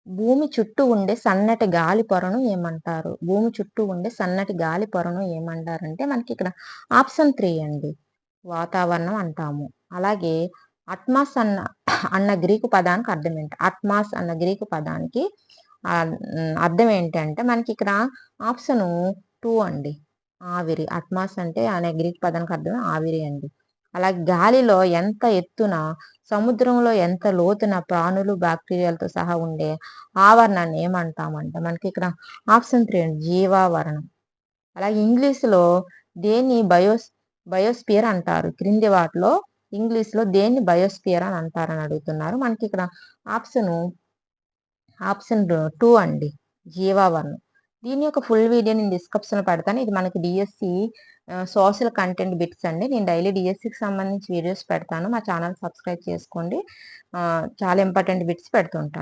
భూమి చుట్టూ ఉండే సన్నటి గాలి పొరను ఏమంటారు? భూమి చుట్టూ ఉండే సన్నటి గాలి పొరను ఏమంటారంటే మనకిక్కడ ఆప్షన్ 3 అండి. వాతావరణం అంటాము. అలాగే అట్మాస్ అన్న గ్రీకు పదానికి అర్థమేంటి? అట్మాస్ అన్న గ్రీకు పదానికి అర్థం ఏంటంటే మనకిక్కడ ఆప్షను 2 అండి. ఆవిరి. అట్మాస్ అంటే అనే గ్రీకు పదానికి అర్థం ఆవిరి అండి. అలాగే గాలిలో ఎంత ఎత్తున, సముద్రంలో ఎంత లోతున ప్రాణులు, బ్యాక్టీరియాలతో సహా ఉండే ఆవరణాన్ని ఏమంటామంటే మనకిక్కడ ఆప్షన్ 3 అండి. జీవావరణం. అలాగే ఇంగ్లీష్‌లో దేన్ని బయోస్ఫియర్ అంటారు. క్రింది వాటిలో ఇంగ్లీష్‌లో దేన్ని బయోస్ఫియర్ అని అంటారని అడుగుతున్నారు. మనకిక్కడ ఆప్షన్ 2 అండి. జీవావరణం. దీని యొక్క ఫుల్ వీడియో నేను డిస్క్రిప్షన్‌లో పెడతాను. ఇది మనకి డీఎస్సీ సోషల్ కంటెంట్ బిట్స్ అండి. నేను డైలీ డీఎస్సీకి సంబంధించి వీడియోస్ పెడతాను. మా ఛానల్ సబ్స్క్రైబ్ చేసుకోండి. చాలా ఇంపార్టెంట్ బిట్స్ పెడుతూ ఉంటాను.